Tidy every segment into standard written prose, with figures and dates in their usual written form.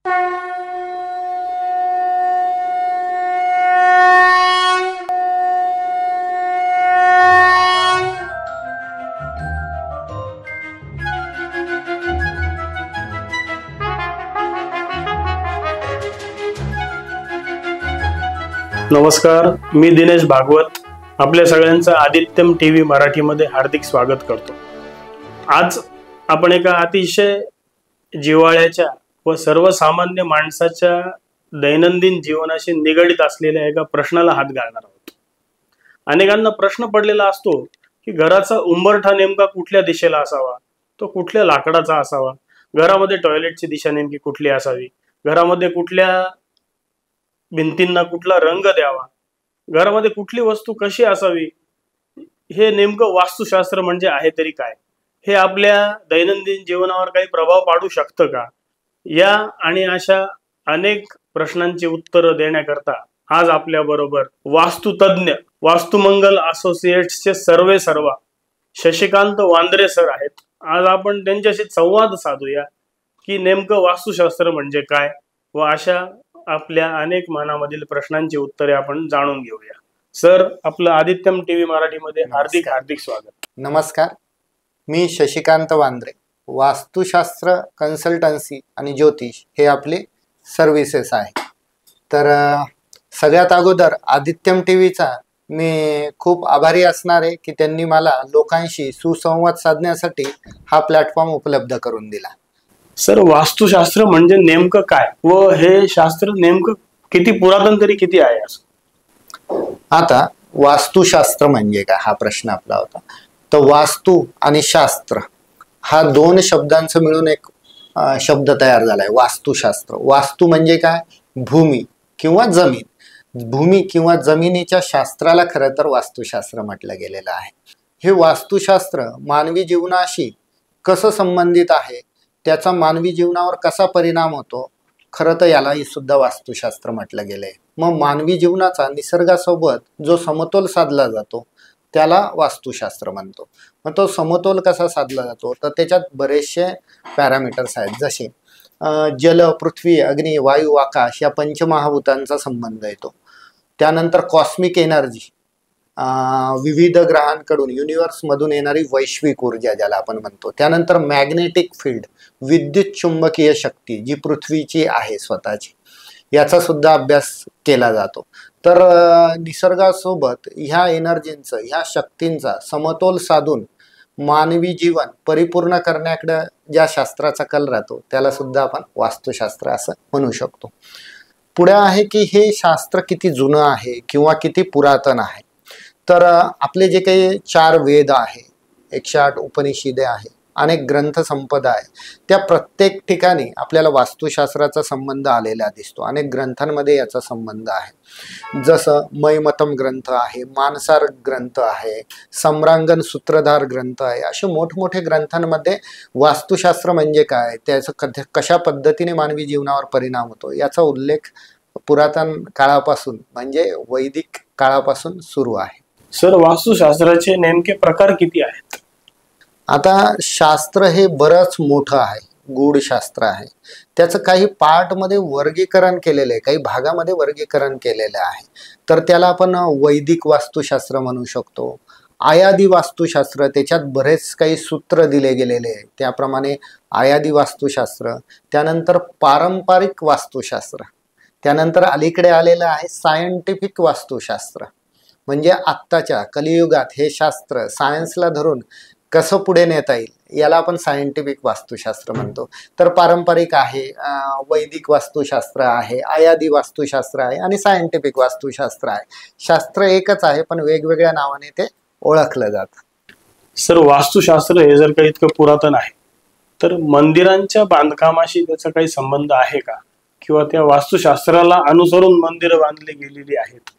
नमस्कार, मी दिनेश भागवत आपल्या सगळ्यांचं आदित्यम टीव्ही मराठीमध्ये हार्दिक स्वागत करतो। आज आपण एका अतिशय जिव्हाळ्याच्या व सर्वसामान्य माणसाच्या दैनंदिन जीवनाशी निगडित असलेल्या एका प्रश्नाला हात घालणार आहोत। अनेकांना प्रश्न पडलेला असतो की घराचा उंबरठा नेमका कुठल्या दिशेला असावा, तो कुठल्या लाकडाचा असावा, घरामध्ये टॉयलेटची दिशा नेमकी कुठली असावी, घरामध्ये कुठल्या भिंतींना कुठला रंग द्यावा, घरामध्ये कुठली वस्तू कशी असावी, हे नेमकं वास्तुशास्त्र म्हणजे आहे तरी काय, हे आपल्या दैनंदिन जीवनावर काही प्रभाव पाडू शकतं का, या आणि अशा अनेक प्रश्नांची उत्तरं देण्याकरता आज आपल्या बरोबर वास्तुतज्ञ वास्तुमंगल असोसिएट्सचे सर्वेसर्वा शशिकांत वांद्रे सर आहेत। आज आपण त्यांच्याशी संवाद साधूया की नेमकं वास्तुशास्त्र म्हणजे काय व अशा आपल्या अनेक मनामधील प्रश्नांची उत्तरे आपण जाणून घेऊया। सर, आपलं आदित्यम टीव्ही मराठीमध्ये हार्दिक हार्दिक स्वागत। नमस्कार, मी शशिकांत वांद्रे, वास्तुशास्त्र कन्सल्टन्सी आणि ज्योतिष हे आपले सर्व्हिसेस आहे। तर सगळ्यात अगोदर आदित्यम टीव्हीचा मी खूप आभारी असणार आहे की त्यांनी मला लोकांशी सुसंवाद साधण्यासाठी हा प्लॅटफॉर्म उपलब्ध करून दिला। सर, वास्तुशास्त्र म्हणजे नेमकं काय व हे शास्त्र नेमकं किती पुरातन तरी किती आहे असं? आता वास्तुशास्त्र म्हणजे काय हा प्रश्न आपला होता। तर वास्तू आणि शास्त्र हा दोन शब्दांचं मिळून एक शब्द तयार झालाय वास्तुशास्त्र। वास्तू म्हणजे काय? भूमी किंवा जमीन। भूमी किंवा जमिनीच्या शास्त्राला खरं तर वास्तुशास्त्र म्हटलं गेलेलं आहे। हे वास्तुशास्त्र मानवी जीवनाशी कसं संबंधित आहे, त्याचा मानवी जीवनावर कसा परिणाम होतो, खरं तर यालाही सुद्धा वास्तुशास्त्र म्हटलं गेलंय। मग मानवी जीवनाचा निसर्गासोबत जो समतोल साधला जातो त्याला वास्तुशास्त्र म्हणतो। मग तो समतोल कसा साधला जातो, तर त्याच्यात बरेचसे पॅरामीटर्स आहेत, जसे जल, पृथ्वी, अग्नी, वायू, आकाश या पंचमहाभूतांचा संबंध येतो। त्यानंतर कॉस्मिक एनर्जी, विविध ग्रहांकडून युनिव्हर्स मधून येणारी वैश्विक ऊर्जा ज्याला आपण म्हणतो। त्यानंतर मॅग्नेटिक फील्ड, विद्युत चुंबकीय शक्ती जी पृथ्वीची आहे स्वतःची, याचा सुद्धा अभ्यास केला जातो। तर निसर्गासोबत ह्या एनर्जींचं, ह्या शक्तींचा समतोल साधून मानवी जीवन परिपूर्ण करण्याकडे ज्या शास्त्राचा कल राहतो त्याला सुद्धा आपण वास्तुशास्त्र असं म्हणू शकतो। पुढे आहे की हे शास्त्र किती जुनं आहे किंवा किती पुरातन आहे। तर आपले जे काही 4 वेद आहे, 108 उपनिषदे आहे, अनेक ग्रंथ संपदा आहे, त्या प्रत्येक ठिकाणी आपल्याला वास्तुशास्त्राचा संबंध आलेला दिसतो। अनेक ग्रंथांमध्ये याचा संबंध आहे, जसं मयमतम ग्रंथ आहे, मानसार ग्रंथ आहे, सम्रांगण सूत्रधार ग्रंथ आहे। असे मोठमोठे ग्रंथांमध्ये वास्तुशास्त्र म्हणजे काय, त्याचं कशा पद्धतीने मानवी जीवनावर परिणाम होतो याचा उल्लेख पुरातन काळापासून म्हणजे वैदिक काळापासून सुरू आहे। सर, वास्तुशास्त्राचे नेमके प्रकार किती आहेत? आता शास्त्र हे बरंच मोठं आहे, गूढ शास्त्र आहे। त्याचं काही पार्टमध्ये वर्गीकरण केलेलं आहे, काही भागामध्ये वर्गीकरण केलेलं आहे। तर त्याला आपण वैदिक वास्तुशास्त्र म्हणू शकतो, आयादी वास्तुशास्त्र, त्याच्यात बरेच काही सूत्र दिले गेलेले आहे, त्याप्रमाणे आयादी वास्तुशास्त्र। त्यानंतर पारंपरिक वास्तुशास्त्र, त्यानंतर अलीकडे आलेलं आहे सायंटिफिक वास्तुशास्त्र, म्हणजे आत्ताच्या कलियुगात हे शास्त्र सायन्सला धरून कसं पुढे नेता येईल याला आपण सायंटिफिक वास्तुशास्त्र म्हणतो। तर पारंपरिक आहे, वैदिक वास्तुशास्त्र आहे, आयादी वास्तुशास्त्र आहे आणि सायंटिफिक वास्तुशास्त्र आहे। शास्त्र एकच आहे पण वेगवेगळ्या नावाने ते ओळखलं जातं। सर, वास्तुशास्त्र हे जर काही इतकं पुरातन आहे तर मंदिरांच्या बांधकामाशी त्याचा काही संबंध आहे का, किंवा त्या वास्तुशास्त्राला अनुसरून मंदिरं बांधली गेलेली आहेत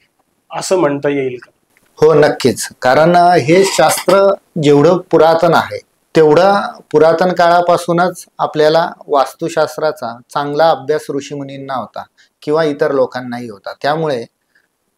असं म्हणता येईल का? हो, नक्कीच। कारण हे शास्त्र जेवढं पुरातन आहे तेवढा पुरातन काळापासूनच आपल्याला वास्तुशास्त्राचा चांगला अभ्यास ऋषीमुनींना होता किंवा इतर लोकांनाही होता। त्यामुळे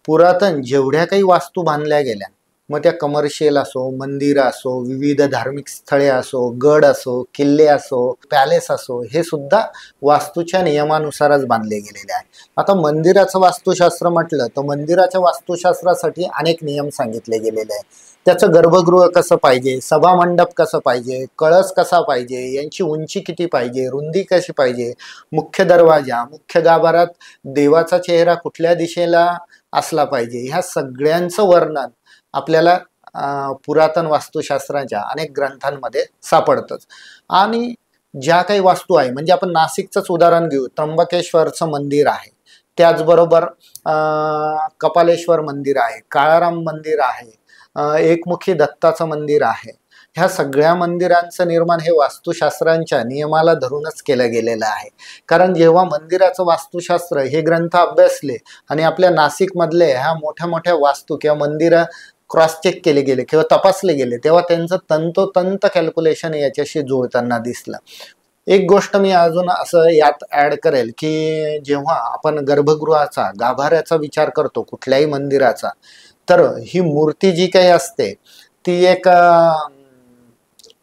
पुरातन जेवढ्या काही वास्तू बांधल्या गेल्या मग त्या कमर्शियल असो, मंदिरं असो, विविध धार्मिक स्थळे असो, गड असो, किल्ले असो, पॅलेस असो, हे सुद्धा वास्तूच्या नियमानुसारच बांधले गेलेले आहे. आता मंदिराचं वास्तुशास्त्र म्हटलं तर मंदिराच्या वास्तुशास्त्रासाठी अनेक नियम सांगितले गेलेले आहे. त्याचं गर्भगृह कसं पाहिजे, सभामंडप कसं पाहिजे, कळस कसा पाहिजे, यांची उंची किती पाहिजे, रुंदी कशी पाहिजे, मुख्य दरवाजा, मुख्य गाभारात देवाचा चेहरा कुठल्या दिशेला असला पाहिजे, ह्या सगळ्यांचं वर्णन आपल्याला पुरातन वास्तुशास्त्राच्या अनेक ग्रंथांमध्ये सापडतंच. आणि ज्या काही वास्तू आहे, म्हणजे आपण नाशिकचंच उदाहरण घेऊ, त्र्यंबकेश्वरचं मंदिर आहे, त्याचबरोबर कपालेश्वर मंदिर आहे, काळाराम मंदिर आहे, एकमुखी दत्ताचं मंदिर आहे. ह्या सगळ्या मंदिरांचं निर्माण हे वास्तुशास्त्रांच्या नियमाला धरूनच केलं गेलेलं आहे. कारण जेव्हा मंदिराचं वास्तुशास्त्र हे ग्रंथ अभ्यासले आणि आपल्या नाशिकमधले ह्या मोठ्या मोठ्या वास्तू किंवा मंदिरं क्रॉस चेक केले गेले किंवा तपासले गेले, तेव्हा त्यांचं तंतोतंत कॅल्क्युलेशन याच्याशी जुळताना दिसलं. एक गोष्ट मी अजून असं यात ऍड करेल की जेव्हा आपण गर्भगृहाचा, गाभाऱ्याचा विचार करतो कुठल्याही मंदिराचा, तर ही मूर्ती जी काही असते ती एक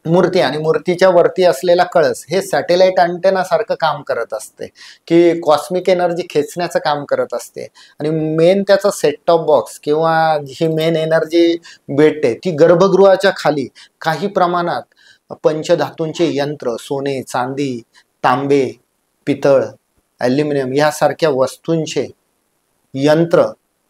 मूर्ती आणि मूर्तीच्या वरती असलेला कळस हे सॅटेलाइट अँटेना सारखं काम करत असते, की कॉस्मिक एनर्जी खेचण्याचं काम करत असते. आणि मेन त्याचा सेट टॉप बॉक्स किंवा जी मेन एनर्जी भेटते ती गर्भगृहाच्या खाली काही प्रमाणात पंचधातूंचे यंत्र, सोने, चांदी, तांबे, पितळ, ॲल्युमिनियम यासारख्या वस्तूंचे यंत्र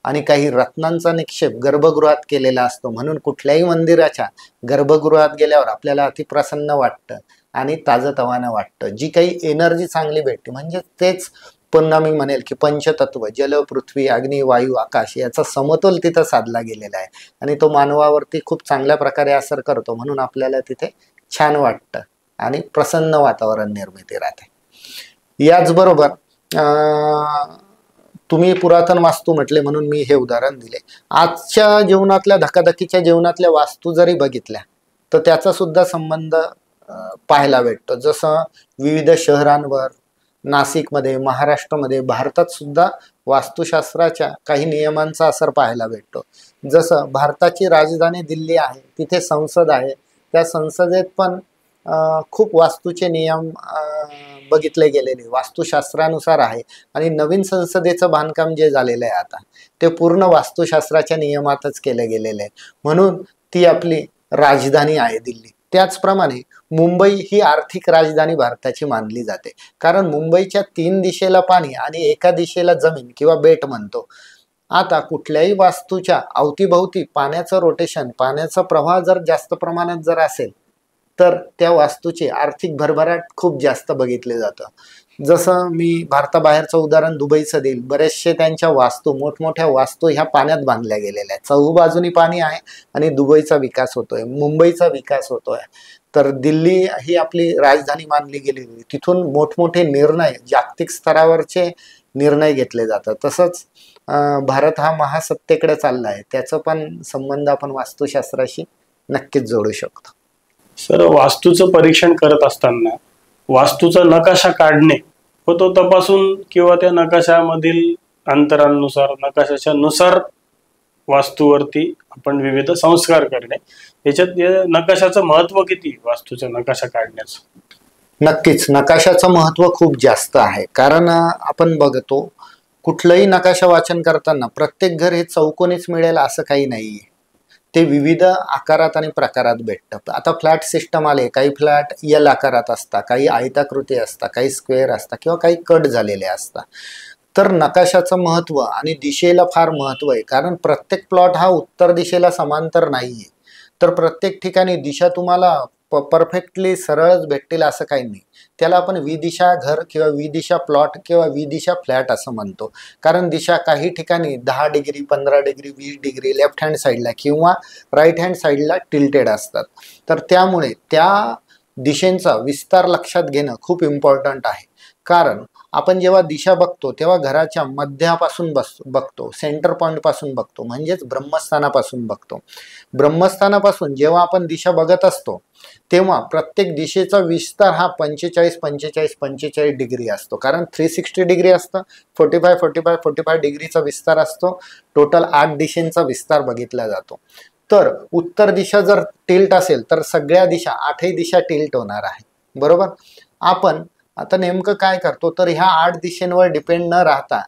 आणि काही रत्नांचा निक्षेप गर्भगृहात केलेला असतो. म्हणून कुठल्याही मंदिराच्या गर्भगृहात गेल्यावर आपल्याला अतिप्रसन्न वाटतं आणि ताजतवानं वाटतं. जी काही एनर्जी चांगली भेटते, म्हणजे तेच पुन्हा मी म्हणेल की पंचतत्व जल, पृथ्वी, अग्नी, वायू, आकाश याचा समतोल तिथं साधला गेलेला आहे आणि तो मानवावरती खूप चांगल्या प्रकारे असर करतो. म्हणून आपल्याला तिथे छान वाटतं आणि प्रसन्न वातावरण निर्मिती राहते. याचबरोबर तुम्ही पुरातन वास्तू म्हटले म्हणून मी हे उदाहरण दिले. आजच्या जीवनातल्या धकाधकीच्या जीवनातल्या वास्तू जरी बघितल्या तर त्याचा सुद्धा संबंध पाहायला भेटतो. जसं विविध शहरांवर, नाशिकमध्ये, महाराष्ट्रामध्ये, भारतात सुद्धा वास्तुशास्त्राच्या काही नियमांचा असर पाहायला भेटतो. जसं भारताची राजधानी दिल्ली आहे, तिथे संसद आहे, त्या संसदेत पण खूप वास्तूचे नियम बघितले गेलेले वास्तुशास्त्रानुसार आहे. आणि नवीन संसदेचं बांधकाम जे झालेलं आहे आता, ते पूर्ण वास्तुशास्त्राच्या नियमातच केलं गेलेलं आहे. म्हणून ती आपली राजधानी आहे दिल्ली. त्याचप्रमाणे मुंबई ही आर्थिक राजधानी भारताची मानली जाते, कारण मुंबईच्या 3 दिशेला पाणी आणि एका दिशेला जमीन किंवा बेट म्हणतो. आता कुठल्याही वास्तूच्या अवतीभोवती पाण्याचं रोटेशन, पाण्याचा प्रवाह जर जास्त प्रमाणात जर असेल तर त्या वास्तूची आर्थिक भरभराट खूप जास्त बघितले जातं. जसं मी भारताबाहेरचं उदाहरण दुबईचं देईल. बरेचसे त्यांच्या वास्तू, मोठमोठ्या वास्तू ह्या पाण्यात बांधल्या गेलेल्या आहेत. चहूबाजूनी पाणी आहे आणि दुबईचा विकास होतोय, मुंबईचा विकास होतोय. तर दिल्ली ही आपली राजधानी मानली गेलेली, तिथून मोठमोठे निर्णय, जागतिक स्तरावरचे निर्णय घेतले जातात. तसंच भारत हा महासत्तेकडे चालला आहे, त्याचा पण संबंध आपण वास्तुशास्त्राशी नक्कीच जोडू शकतो. सर, वास्तूचं परीक्षण करत असताना वास्तूचा नकाशा काढणे व तो तपासून किंवा त्या नकाशामधील अंतरांनुसार, नकाशाच्या नुसार वास्तूवरती आपण विविध संस्कार करणे, याच्यात नकाशाचं महत्व किती, वास्तूचा नकाशा काढण्याचं? नक्कीच नकाशाचं महत्व खूप जास्त आहे. कारण आपण बघतो कुठलंही नकाशा वाचन करताना प्रत्येक घर हे चौकोनीच मिळेल असं काही नाहीये. ते विविध आकारात आणि प्रकारात भेटतं. आता फ्लॅट सिस्टम आले, काही फ्लॅट एल आकारात असतात, काही आयताकृती असतात, काही स्क्वेअर असतात किंवा काही कट झालेले असतात. तर नकाशाचं महत्व आणि दिशेला फार महत्व आहे. कारण प्रत्येक प्लॉट हा उत्तर दिशेला समांतर नाहीये, तर प्रत्येक ठिकाणी दिशा तुम्हाला परफेक्टली सरळच भेटतील असं काही नाही. त्याला आपण विदिशा घर किंवा विदिशा प्लॉट किंवा विदिशा फ्लॅट असं म्हणतो. कारण दिशा काही ठिकाणी 10 degree, 15 degree, 20 degree left hand साईडला किंवा राईट हँड साईडला टिल्टेड असतात. तर त्यामुळे त्या दिशेंचा विस्तार लक्षात घेणं खूप इम्पॉर्टंट आहे. कारण आपण जेव्हा दिशा बघतो तेव्हा घराच्या मध्यापासून बघतो, सेंटर पॉइंट पासून बघतो, म्हणजेच ब्रह्मस्थानापासून बघतो. ब्रह्मस्थानापासून जेव्हा आपण दिशा बघत असतो तेव्हा प्रत्येक दिशेचा विस्तार हा 45-45-45 डिग्री असतो. कारण 360 डिग्री असतं, 45-45-45 डिग्रीचा विस्तार असतो. टोटल 8 दिशेंचा विस्तार बघितला जातो. तर उत्तर दिशा जर टिल्ट असेल तर सगळ्या दिशा, 8ही दिशा टिल्ट होणार आहे, बरोबर. आपण आता नेमकं काय करतो तर ह्या 8 दिशेंवर डिपेंड न राहता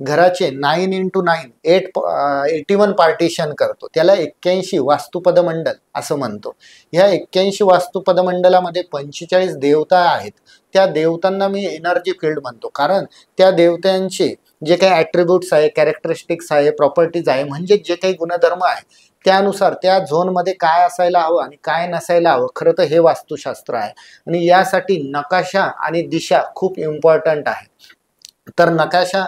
घराचे 9x9 81 पार्टिशन करतो, त्याला 81 वास्तुपदमंडल असं म्हणतो. ह्या 81 वास्तुपदमंडलामध्ये 45 देवता आहेत. त्या देवतांना मी एनर्जी फील्ड म्हणतो, कारण त्या देवतांचे जे काही ॲट्रिब्यूट्स आहे, कॅरेक्टरिस्टिक्स आहे, प्रॉपर्टीज आहे, म्हणजे जे काही गुणधर्म आहे त्यानुसार त्या झोनमध्ये काय असायला हवं आणि काय नसायला हवं, खरं तर हे वास्तुशास्त्र आहे. आणि यासाठी नकाशा आणि दिशा खूप इम्पॉर्टंट आहे. तर नकाशा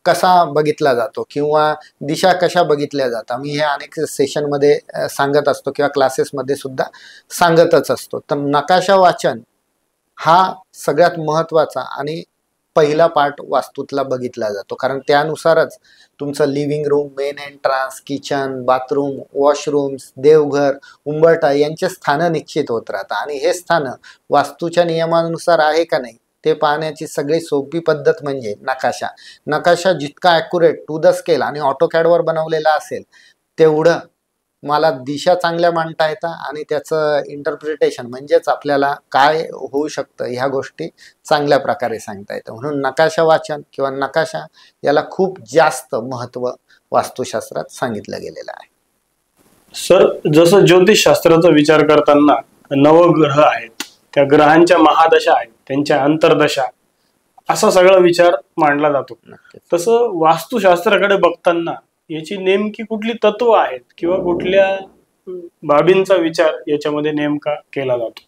कसा बघितला जातो किंवा दिशा कशा बघितल्या जातात, मी हे अनेक सेशनमध्ये सांगत असतो किंवा क्लासेसमध्ये सुद्धा सांगतच असतो. तर नकाशा वाचन हा सगळ्यात महत्त्वाचा आणि पहिला पार्ट वास्तूतला बघितला जातो, कारण त्यानुसारच तुमचं living room, main entrance, kitchen, bathroom, washrooms, देवघर, उंबरठा यांचे स्थानं निश्चित होत राहतात. आणि हे स्थानं वास्तूच्या नियमानुसार आहे का नाही ते पाहण्याची सगळी सोपी पद्धत म्हणजे नकाशा. नकाशा जितका ॲक्युरेट टू द स्केल आणि ऑटोकॅडवर बनवलेला असेल तेवढं मला दिशा चांगल्या मांडता येतात आणि त्याचं इंटरप्रिटेशन म्हणजेच आपल्याला काय होऊ शकतं ह्या गोष्टी चांगल्या प्रकारे सांगता येतं. म्हणून नकाशा वाचन किंवा नकाशा याला खूप जास्त महत्त्व वास्तुशास्त्रात सांगितलं गेलेलं आहे. सर, जसं ज्योतिषशास्त्राचा विचार करताना नवग्रह आहेत, त्या ग्रहांच्या महादशा आहेत, त्यांच्या अंतर्दशा, असा सगळा विचार मांडला जातो. तसं वास्तुशास्त्राकडे बघताना याची नेमकी कुठली तत्व आहेत किंवा कुठल्या बाबींचा विचार याच्यामध्ये नेमका केला जातो?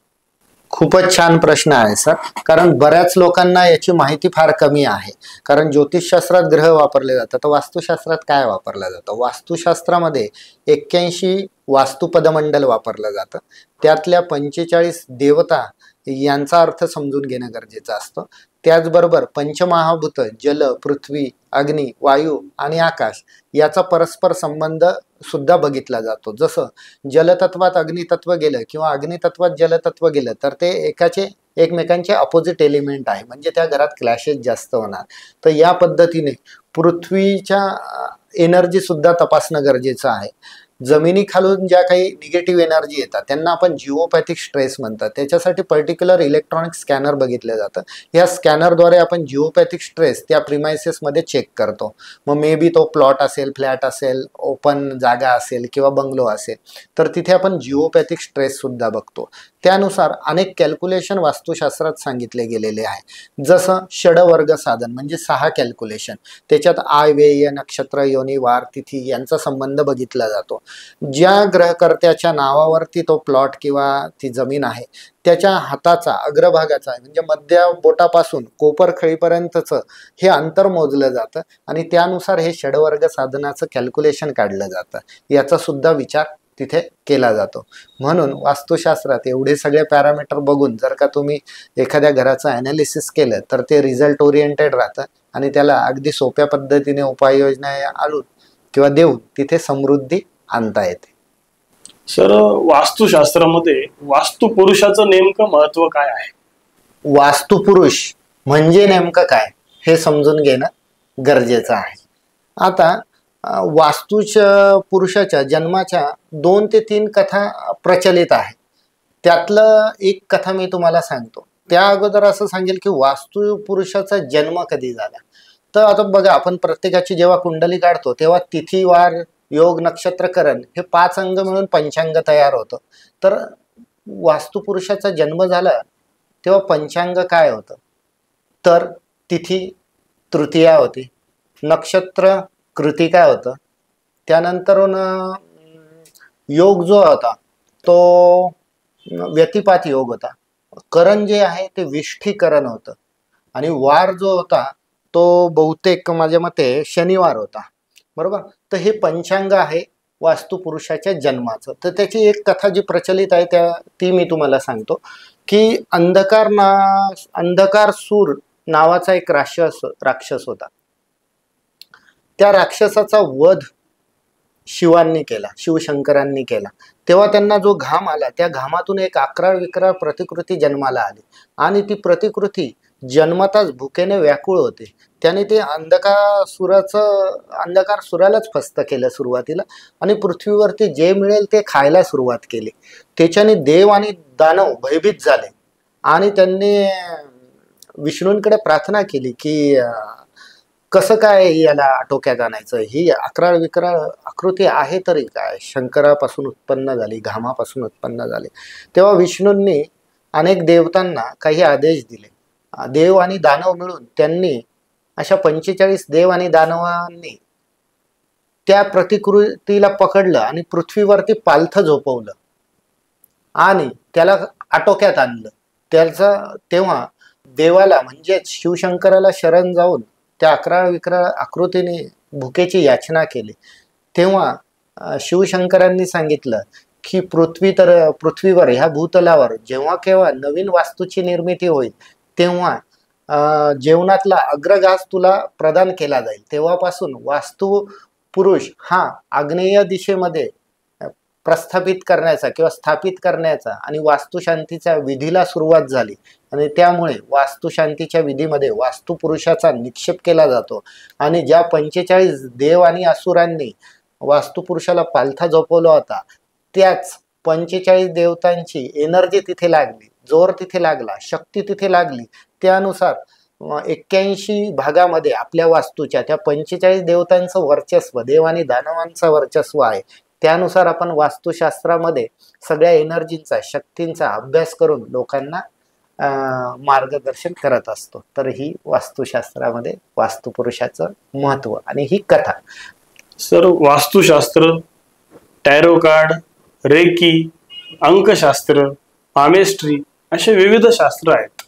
खूपच छान प्रश्न आहे सर, कारण बऱ्याच लोकांना याची माहिती फार कमी आहे. कारण ज्योतिषशास्त्रात ग्रह वापरले जातात, तर वास्तुशास्त्रात काय वापरलं जातं? वास्तुशास्त्रामध्ये 81 वास्तुपदमंडल वापरलं जातं. त्यातल्या 45 देवता यांचा अर्थ समजून घेणं गरजेचं असतं. त्याचबरोबर पंचमहाभूत जल, पृथ्वी, अग्नी, वायू आणि आकाश याचा परस्पर संबंध सुद्धा बघितला जातो. जसं जलतत्वात अग्नितत्व गेलं किंवा अग्नितत्वात जलतत्व गेलं तर ते एकमेकांचे अपोजिट एलिमेंट आहे, म्हणजे त्या घरात क्लॅशेस जास्त होणार. तर या पद्धतीने पृथ्वीच्या एनर्जी सुद्धा तपासणं गरजेचं आहे. जमिनीखालून ज्या काही निगेटिव्ह एनर्जी येतात त्यांना आपण जिओपॅथिक स्ट्रेस म्हणतात. त्याच्यासाठी पर्टिक्युलर इलेक्ट्रॉनिक स्कॅनर बघितलं जातं. या स्कॅनरद्वारे आपण जिओपॅथिक स्ट्रेस त्या प्रिमायसेसमध्ये चेक करतो. मग मे बी तो प्लॉट असेल, फ्लॅट असेल, ओपन जागा असेल किंवा बंगलो असेल, तर तिथे आपण जिओपॅथिक स्ट्रेससुद्धा बघतो. त्यानुसार अनेक कॅल्क्युलेशन वास्तुशास्त्रात सांगितले गेलेले आहे. जसं षडवर्ग साधन म्हणजे 6 कॅल्क्युलेशन, त्याच्यात आय, व्यय, नक्षत्र, योनी, वार, तिथी यांचा संबंध बघितला जातो. ज्या ग्रहकर्त्याच्या नावावरती तो प्लॉट किंवा ती जमीन आहे त्याच्या हाताचा अग्रभागाचा म्हणजे मध्य बोटापासून कोपरखळीपर्यंतचं हे अंतर मोजलं जातं आणि त्यानुसार हे षडवर्ग साधनाचं कॅल्क्युलेशन काढलं जातं. याचा सुद्धा विचार तिथे केला जातो. म्हणून वास्तुशास्त्रात एवढे सगळे पॅरामीटर बघून जर का तुम्ही एखाद्या घराचं ॲनालिसिस केलं तर ते रिझल्ट ओरिएंटेड राहतं आणि त्याला अगदी सोप्या पद्धतीने उपाययोजना आणून किंवा देऊन तिथे समृद्धी आणता येते. सर, वास्तुशास्त्रामध्ये वास्तुपुरुषाचं नेमकं महत्व काय आहे? वास्तुपुरुष म्हणजे नेमकं काय हे समजून घेणं गरजेचं आहे. आता वास्तूच्या पुरुषाच्या जन्माच्या 2 ते 3 कथा प्रचलित आहेत. त्यातलं एक कथा मी तुम्हाला सांगतो. त्या अगोदर असं सांगेल की वास्तू पुरुषाचा जन्म कधी झाला. तर आता बघा, आपण प्रत्येकाची जेव्हा कुंडली काढतो तेव्हा तिथी, वार, योग, नक्षत्र, करण हे 5 अंग मिळून पंचांग तयार होतं. तर वास्तुपुरुषाचा जन्म झाला तेव्हा पंचांग काय होतं तर तिथी तृतीया होती, नक्षत्र कृतिका होतं, त्यानंतर योग जो होता तो व्यतिपात योग होता, करण जे आहे ते विष्ठीकरण होतं आणि वार जो होता तो बहुतेक माझ्या मते शनिवार होता, बरोबर. तर हे पंचांग आहे वास्तुपुरुषाच्या जन्माचं. तर त्याची एक कथा जी प्रचलित आहे ती मी तुम्हाला सांगतो की अंधकारसूर नावाचा एक राक्षस होता. त्या राक्षसाचा वध शिवांनी केला, शिवशंकरांनी केला. तेव्हा त्यांना जो घाम आला त्या घामातून एक अकराळ विक्राळ प्रतिकृती जन्माला आली आणि ती प्रतिकृती जन्मताच भुकेने व्याकुळ होते. त्याने ते अंधकार सुरालाच फस्त केलं सुरुवातीला, आणि पृथ्वीवरती जे मिळेल ते खायला सुरुवात केली. त्याच्याने देव आणि दानव भयभीत झाले आणि त्यांनी विष्णूंकडे प्रार्थना केली की कसं काय याला आटोक्यात आणायचं, ही अकराळ विकराळ आकृती आहे तरी काय, शंकरापासून उत्पन्न झाली, घामापासून उत्पन्न झाले. तेव्हा विष्णूंनी अनेक देवतांना काही आदेश दिले. देव आणि दानव मिळून त्यांनी अशा 45 देव आणि दानवांनी त्या प्रतिकृतीला पकडलं आणि पृथ्वीवरती पालथं झोपवलं आणि त्याला आटोक्यात आणलं. तेव्हा देवाला म्हणजेच शिवशंकराला शरण जाऊन त्या अकराळ विकराळ आकृतीने भुकेची याचना केली. तेव्हा शिवशंकरांनी सांगितलं की पृथ्वीवर ह्या भूतलावर जेव्हा केव्हा नवीन वास्तूची निर्मिती होईल तेव्हा जेवणातला अग्रघास तुला प्रदान केला जाईल. तेव्हापासून वास्तू पुरुष हा आग्नेय दिशेमध्ये प्रस्थापित करण्याचा किंवा स्थापित करण्याचा आणि वास्तुशांतीच्या विधीला सुरुवात झाली. आणि त्यामुळे वास्तुशांतीच्या विधीमध्ये वास्तू पुरुषाचा निक्षेप केला जातो. आणि ज्या 45 देव आणि असुरांनी वास्तुपुरुषाला पालथा झोपवला होता, त्याच 45 देवतांची एनर्जी तिथे लागली, जोर तिथे लागला, शक्ती तिथे लागली. त्यानुसार 81 भागामध्ये आपल्या वास्तूच्या त्या 45 देवतांचं वर्चस्व, देव आणि दानवांचं वर्चस्व आहे. त्यानुसार आपण वास्तुशास्त्रामध्ये सगळ्या एनर्जींचा, शक्तींचा अभ्यास करून लोकांना मार्गदर्शन करत असतो. तर ही वास्तुशास्त्रामध्ये वास्तुपुरुषाचं महत्व आणि ही कथा. सर, वास्तुशास्त्र, टॅरो कार्ड, रेकी, अंकशास्त्र, पामेस्ट्री असे विविध शास्त्र आहेत.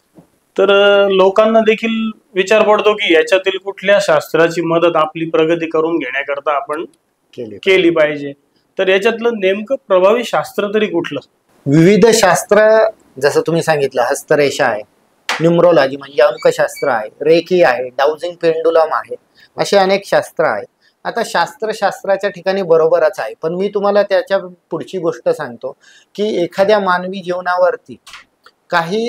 तर लोकांना देखील विचार पडतो की याच्यातील कुठल्या शास्त्राची मदत आपली प्रगती करून घेण्याकरता आपण केली पाहिजे. तर याच्यातलं नेमकं प्रभावी शास्त्र तरी कुठलं? विविध शास्त्र, जसं तुम्ही सांगितलं, हस्तरेषा आहे, न्यूमरोलॉजी म्हणजे अंकशास्त्र आहे, रेकी आहे, डाउजिंग पेंडुलम आहे, असे अनेक शास्त्र आहेत. आता शास्त्राच्या ठिकाणी बरोबरच आहे, पण मी तुम्हाला त्याच्या पुढची गोष्ट सांगतो की एखाद्या मानवी जीवनावरती काही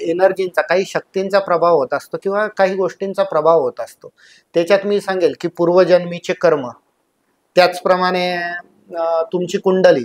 एनर्जींचा, काही शक्तींचा प्रभाव होत असतो किंवा काही गोष्टींचा प्रभाव होत असतो. त्याच्यात मी सांगेल की पूर्वजन्मीचे कर्म, त्याचप्रमाणे तुमची कुंडली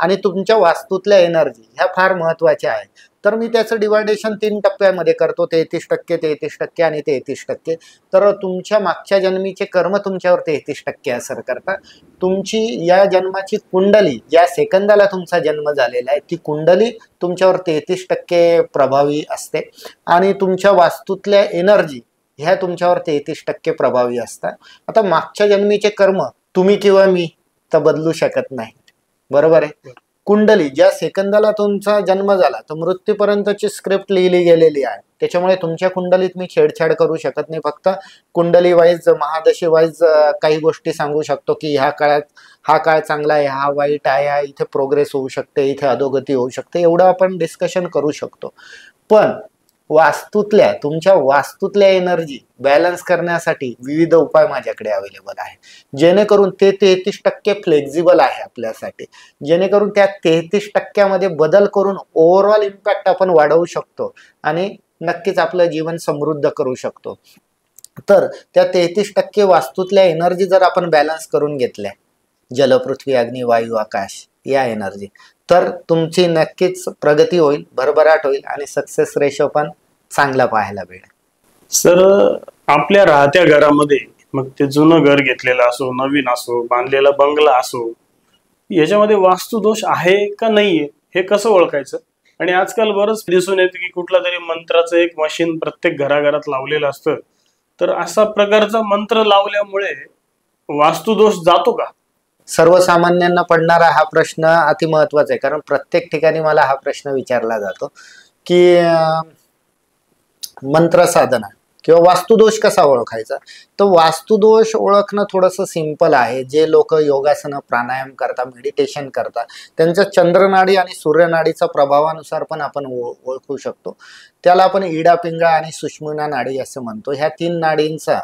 आणि तुमच्या वास्तूतल्या एनर्जी ह्या फार महत्त्वाच्या आहेत. तर मी त्याचं डिवायडेशन 3 टप्प्यामध्ये करतो, 33%, 33% आणि 33%. तर तुमच्या मागच्या जन्मीचे कर्म तुमच्यावर 33% असर करतात. तुमची या जन्माची कुंडली, ज्या सेकंदाला तुमचा जन्म झालेला आहे, ती कुंडली तुमच्यावर 33% प्रभावी असते आणि तुमच्या वास्तूतल्या एनर्जी ह्या तुमच्यावर 33% प्रभावी असतात. आता मागच्या जन्मीचे कर्म तुम्ही किंवा मी तर बदलू शकत नाही, बरोबर आहे. कुंडली, ज्या सेकंदाला तुमचा जन्म झाला तर मृत्यूपर्यंतची स्क्रिप्ट लिहिली गेलेली आहे. त्याच्यामुळे तुमच्या कुंडलीत मी छेडछाड करू शकत नाही. फक्त कुंडली वाईज, महादशे वाईज काही गोष्टी सांगू शकतो की ह्या काळात हा काळ चांगला आहे, हा वाईट आहे, इथे प्रोग्रेस होऊ शकते, इथे अधोगती होऊ शकते, एवढं आपण डिस्कशन करू शकतो. पण तुमच्या वास्तूतल्या एनर्जी बॅलन्स करण्यासाठी विविध उपाय माझ्याकडे अवेलेबल आहे, जेणेकरून ते 33% फ्लेक्झिबल आहे आपल्यासाठी, जेणेकरून त्या 33% बदल करून ओव्हरऑल इम्पॅक्ट आपण वाढवू शकतो आणि नक्कीच आपलं जीवन समृद्ध करू शकतो. तर त्या 33% वास्तूतल्या एनर्जी जर आपण बॅलन्स करून घेतल्या, जल, पृथ्वी, अग्नी, वायू, आकाश या एनर्जी, तर तुमची नक्कीच प्रगती होईल, भरभराट होईल आणि सक्सेस रेशो पण चांगला पाहायला मिळेल. सर, आपल्या राहत्या घरामध्ये, मग ते जुनं घर घेतलेलं असो, नवीन असो, बांधलेला बंगला असो, याच्यामध्ये वास्तुदोष आहे का नाहीये हे कसं ओळखायचं? आणि आजकाल बरंच दिसून येतं की कुठला तरी मंत्राचं एक मशीन प्रत्येक घराघरात लावलेलं असतं. तर असा प्रकारचा मंत्र लावल्यामुळे वास्तुदोष जातो का? सर्वसामान्यांना पडणारा हा प्रश्न अतिमहत्वाचा आहे, कारण प्रत्येक ठिकाणी मला हा प्रश्न विचारला जातो की मंत्र साधना किंवा वास्तुदोष कसा ओळखायचा. तर वास्तुदोष ओळखणं थोडंसं सिंपल आहे. जे लोक योगासनं, प्राणायाम करतात, मेडिटेशन करतात, त्यांच्या चंद्रनाडी आणि सूर्यनाडीचा प्रभावानुसार पण आपण ओळखू शकतो. त्याला आपण इडा, पिंगळा आणि सुषुम्ना नाडी असं म्हणतो. ह्या 3 नाडींचा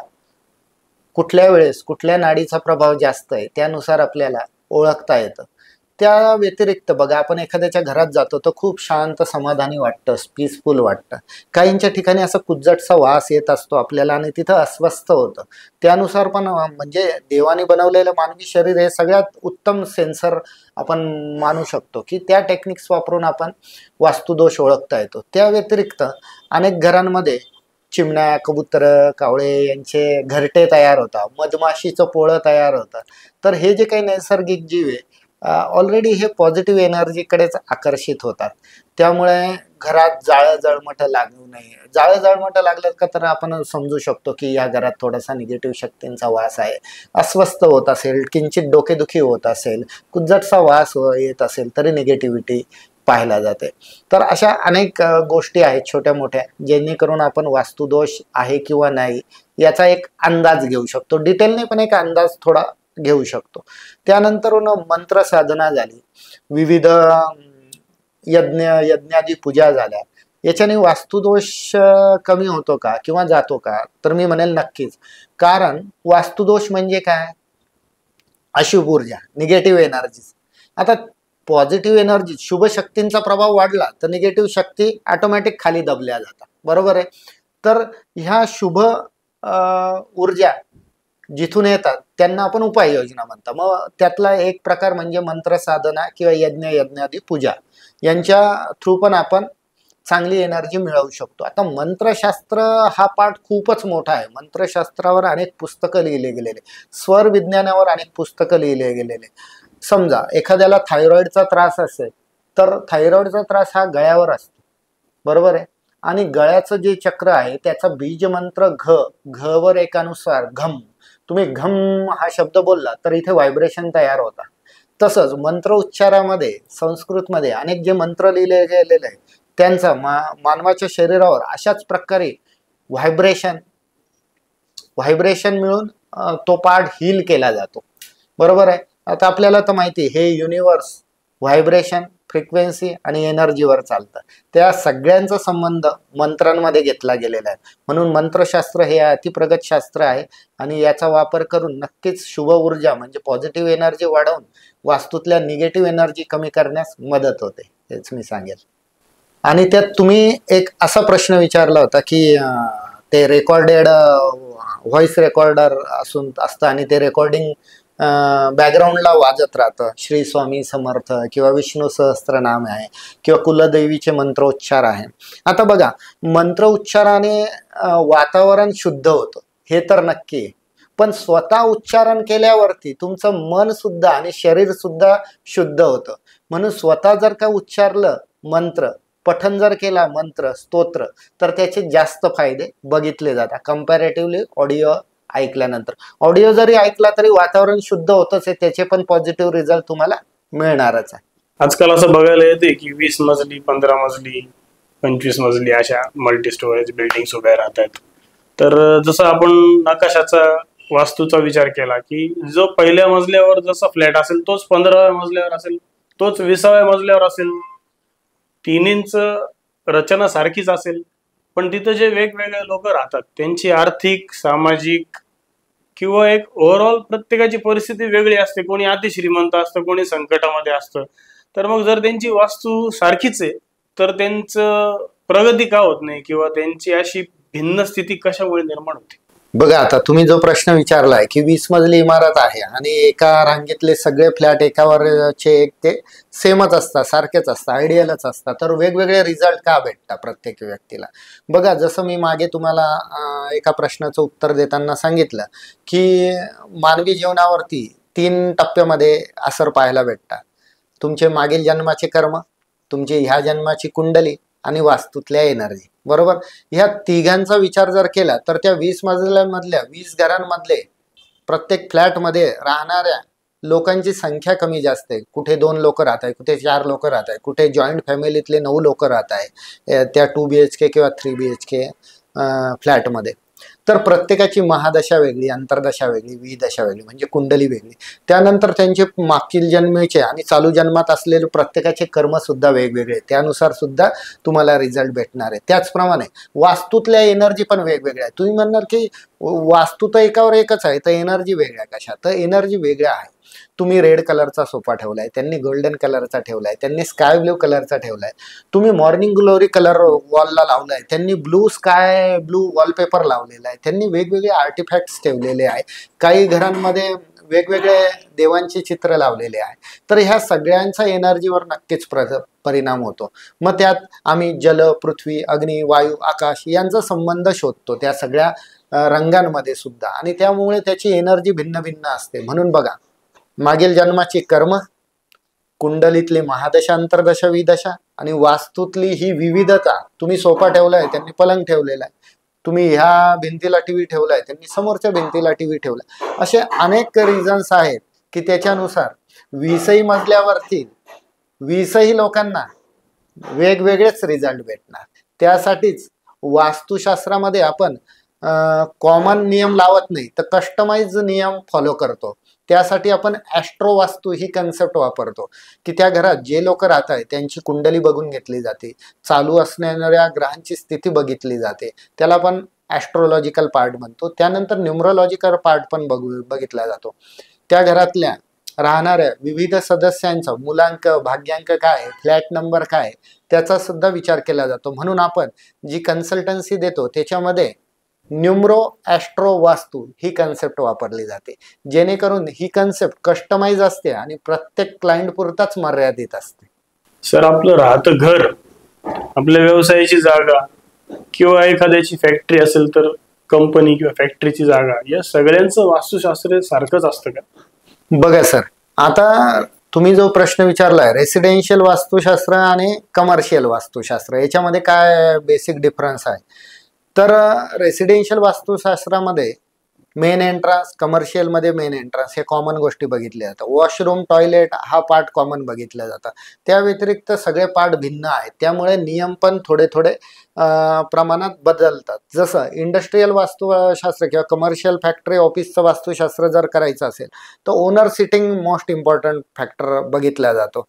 कुठल्या वेळेस कुठल्या नाडीचा प्रभाव जास्त आहे त्यानुसार आपल्याला ओळखता येतं. त्या व्यतिरिक्त बघा, आपण एखाद्याच्या घरात जातो तर खूप शांत समाधानी वाटतं, पीसफुल वाटतं. काहींच्या ठिकाणी असा कुजटचा वास येत असतो आपल्याला आणि तिथं अस्वस्थ होतं. त्यानुसार पण म्हणजे देवाने बनवलेलं मानवी शरीर हे सगळ्यात उत्तम सेन्सर आपण मानू शकतो, की त्या टेक्निक्स वापरून आपण वास्तुदोष ओळखता येतो. त्या व्यतिरिक्त अनेक घरांमध्ये चिमण्या, कबूतर, कावळे यांचे घरटे तयार होतात, मधमाशीचं पोळं तयार होतं. तर हे जे काही नैसर्गिक जीव आहे ऑलरेडी हे पॉझिटिव्ह एनर्जीकडेच आकर्षित होतात. त्यामुळे घरात जाळं जळमटं लागू नये. जाळं जळमटं लागलं का तर आपण समजू शकतो की या घरात थोडासा निगेटिव्ह शक्तींचा वास आहे. अस्वस्थ होत असेल, किंचित डोकेदुखी होत असेल, कुजटचा वास येत असेल तरी निगेटिव्हिटी पाहायला जाते. तर अशा अनेक गोष्टी आहेत छोट्या मोठ्या, जेणेकरून आपण वास्तुदोष आहे किंवा नाही याचा एक अंदाज घेऊ शकतो. डिटेलने पण एक अंदाज थोडा घेऊ शकतो. त्यानंतर मंत्र साधना झाली, विविध यज्ञादी पूजा झाल्या, याच्याने वास्तुदोष कमी होतो का किंवा जातो का? तर मी म्हणेल नक्कीच. कारण वास्तुदोष म्हणजे काय? अशुभ ऊर्जा, निगेटिव्ह एनर्जी. आता पॉझिटिव्ह एनर्जी, शुभ शक्तींचा प्रभाव वाढला तर निगेटिव्ह शक्ती ऑटोमॅटिक खाली दबल्या जातात, बरोबर आहे. तर ह्या शुभ ऊर्जा जिथून येतात त्यांना आपण उपाययोजना म्हणतात. मग त्यातला एक प्रकार म्हणजे मंत्र साधना किंवा यज्ञादी पूजा यांच्या थ्रू पण आपण चांगली एनर्जी मिळवू शकतो. आता मंत्रशास्त्र हा पाठ खूपच मोठा आहे. मंत्रशास्त्रावर अनेक पुस्तकं लिहिले गेलेले, स्वर विज्ञानावर अनेक पुस्तकं लिहिले गेलेले. समजा एखाद्याला थायरॉइडचा त्रास असेल तर थायरॉइडचा त्रास हा गळ्यावर असतो, बरोबर आहे. आणि गळ्याचं जे चक्र आहे त्याचा बीज मंत्र घ वर एकानुसार घम, तुम्ही घम हा शब्द बोलला तर इथे व्हायब्रेशन तयार होता. तसंच मंत्र उच्चारामध्ये संस्कृतमध्ये अनेक जे मंत्र लिहिले गेलेले आहे त्यांचा मानवाच्या शरीरावर अशाच प्रकारे व्हायब्रेशन मिळून तो पार्ट हील केला जातो, बरोबर आहे. आता आपल्याला तर माहिती आहे हे युनिवर्स व्हायब्रेशन, फ्रिक्वेन्सी आणि एनर्जीवर चालतं. त्या सगळ्यांचा संबंध मंत्रांमध्ये घेतला गेलेला आहे. म्हणून मंत्रशास्त्र हे अतिप्रगत शास्त्र आहे आणि याचा वापर करून नक्कीच शुभ ऊर्जा म्हणजे पॉझिटिव्ह एनर्जी वाढवून वास्तूतल्या निगेटिव्ह एनर्जी कमी करण्यास मदत होते, हेच मी सांगेल. आणि त्यात तुम्ही एक असा प्रश्न विचारला होता की ते रेकॉर्डेड व्हॉइस रेकॉर्डर असतं आणि ते रेकॉर्डिंग बॅकग्राऊंडला वाजत राहतं. श्री स्वामी समर्थ किंवा विष्णू सहस्त्रनाम आहे किंवा कुलदेवीचे मंत्रोच्चार आहे. आता बघा, मंत्र उच्चाराने वातावरण शुद्ध होतं हे तर नक्की आहे, पण स्वतः उच्चारण केल्यावरती तुमचं मन सुद्धा आणि शरीर सुद्धा शुद्ध होतं. म्हणून स्वतः जर का उच्चारलं मंत्र, पठन जर केला मंत्र स्तोत्र, तर त्याचे जास्त फायदे बघितले जातात कम्पॅरेटिव्हली ऑडिओ ऐकल्यानंतर. ऑडिओ जरी ऐकला तरी वातावरण शुद्ध होतच आहे, त्याचे पण पॉझिटिव्ह रिझल्ट तुम्हाला मिळणारच आहे. आजकाल असं बघायला येते की 20 मजली, 15 मजली, 25 मजली अशा मल्टी स्टोरेज बिल्डिंग्स उभ्या राहतात. तर जसं आपण नकाशाचा वास्तूचा विचार केला की जो पहिल्या मजल्यावर जसा फ्लॅट असेल तोच 15व्या मजल्यावर असेल, तोच 20व्या मजल्यावर असेल, तिन्हींचं रचना सारखीच असेल, पण तिथं जे वेगवेगळे लोक राहतात त्यांची आर्थिक, सामाजिक किंवा एक ओव्हरऑल प्रत्येकाची परिस्थिती वेगळी असते. कोणी अतिश्रीमंत असतं, कोणी संकटामध्ये असतं. तर मग जर त्यांची वास्तू सारखीच आहे तर त्यांचं प्रगती का होत नाही किंवा त्यांची अशी भिन्न स्थिती कशामुळे निर्माण होते? बघा, आता तुम्ही जो प्रश्न विचारलाय की 20 मजली इमारत आहे आणि एका रांगेतले सगळे फ्लॅट एकावरचे एक ते सेमच असतात, सारखेच असतात, आयडियलच असतात, तर वेगवेगळे रिझल्ट का भेटतात प्रत्येक व्यक्तीला? बघा, जसं मी मागे तुम्हाला एका प्रश्नाचं उत्तर देताना सांगितलं की मानवी जीवनावरती 3 टप्प्यामध्ये असर पाहायला भेटतात. तुमचे मागील जन्माचे कर्म, तुमची ह्या जन्माची कुंडली आणि वास्तूतल्या एनर्जी, बरोबर. ह्या तिघांचा विचार जर केला तर त्या 20 मजल्यांमधल्या 20 घरांमधले प्रत्येक फ्लॅटमध्ये राहणाऱ्या लोकांची संख्या कमी जास्त आहे. कुठे 2 लोक राहत आहे, कुठे 4 लोक राहत आहे, कुठे जॉईंट फॅमिलीतले 9 लोक राहत आहे त्या 2 BHK किंवा 3 BHK फ्लॅटमध्ये. तर प्रत्येकाची महादशा वेगळी, अंतर्दशा वेगळी, विदशा वेगळी म्हणजे कुंडली वेगळी. त्यानंतर त्यांचे मागील जन्मेचे आणि चालू जन्मात असलेले प्रत्येकाचे कर्म सुद्धा वेगवेगळे, त्यानुसार सुद्धा तुम्हाला रिझल्ट भेटणार आहे. त्याचप्रमाणे वास्तूतल्या एनर्जी पण वेगवेगळ्या आहे. तुम्ही म्हणणार की वास्तू तर एकावर एकच आहे तर एनर्जी वेगळ्या कशा? तर एनर्जी वेगळ्या आहे. तुम्ही रेड कलरचा सोफा ठेवलाय, त्यांनी गोल्डन कलरचा ठेवलाय, त्यांनी स्काय ब्ल्यू कलरचा ठेवलाय, तुम्ही मॉर्निंग ग्लोरी कलर वॉलला लावलाय, त्यांनी ब्लू स्काय ब्लू वॉलपेपर लावलेला आहे, त्यांनी वेगवेगळे आर्टिफॅक्ट्स ठेवलेले आहे, काही घरांमध्ये वेगवेगळे देवांची चित्र लावलेले आहे. तर ह्या सगळ्यांचा एनर्जीवर नक्कीच परिणाम होतो. मग त्यात आम्ही जल, पृथ्वी, अग्नी, वायू, आकाश यांचा संबंध शोधतो त्या सगळ्या रंगांमध्ये सुद्धा, आणि त्यामुळे त्याची एनर्जी भिन्न भिन्न असते. म्हणून बघा, मागील जन्माची कर्म, कुंडलीतली महादशा, अंतर्दशा, विदशा आणि वास्तूतली ही विविधता. तुम्ही सोफा ठेवलाय, त्यांनी पलंग ठेवलेला आहे, तुम्ही ह्या भिंतीला टीव्ही ठेवलाय, त्यांनी समोरच्या भिंतीला टीव्ही ठेवलाय. असे अनेक रिझन्स आहेत की त्याच्यानुसार 20ही मजल्यावरती 20ही लोकांना वेगवेगळेच रिझल्ट भेटणार. त्यासाठीच वास्तुशास्त्रामध्ये आपण कॉमन नियम लावत नाही, तर कस्टमाइज नियम फॉलो करतो. त्यासाठी आपण ॲस्ट्रो वास्तू ही कन्सेप्ट वापरतो की त्या घरात जे लोक राहत आहेत त्यांची कुंडली बघून घेतली जाते, चालू असणाऱ्या ग्रहांची स्थिती बघितली जाते, त्याला आपण ॲस्ट्रोलॉजिकल पार्ट म्हणतो. त्यानंतर न्यूमरोलॉजिकल पार्ट पण बघितला जातो. त्या घरातल्या राहणाऱ्या विविध सदस्यांचा मुलांक, भाग्यांक काय, फ्लॅट नंबर काय, त्याचा सुद्धा विचार केला जातो. म्हणून आपण जी कन्सल्टन्सी देतो त्याच्यामध्ये न्यूमरो ॲस्ट्रो वास्तू ही कन्सेप्ट वापरली जाते, जेणेकरून ही कन्सेप्ट कस्टमाइज असते आणि प्रत्येक क्लायंट पुरताच मर्यादित असते. सर, आपलं राहतं घर, आपल्या व्यवसायाची जागा किंवा एखाद्याची फॅक्टरी असेल तर कंपनी किंवा फॅक्टरीची जागा, या सगळ्यांचं वास्तुशास्त्र सारखंच असतं का? बघा सर, आता तुम्ही जो प्रश्न विचारलाय रेसिडेन्शियल वास्तुशास्त्र आणि कमर्शियल वास्तुशास्त्र, याच्यामध्ये काय बेसिक डिफरन्स आहे? तर रेसिडेन्शियल वास्तुशास्त्रामध्ये मेन एंट्रन्स, कमर्शियलमध्ये मेन एंट्रन्स हे कॉमन गोष्टी बघितल्या जातात. वॉशरूम, टॉयलेट हा पार्ट कॉमन बघितला जातं. त्या व्यतिरिक्त सगळे पार्ट भिन्न आहेत, त्यामुळे नियम पण थोडे थोडे प्रमाणात बदलतात. जसं इंडस्ट्रियल वास्तुशास्त्र किंवा कमर्शियल फॅक्टरी ऑफिसचं वास्तुशास्त्र जर करायचं असेल तर owner sitting most important factor बघितला जातो.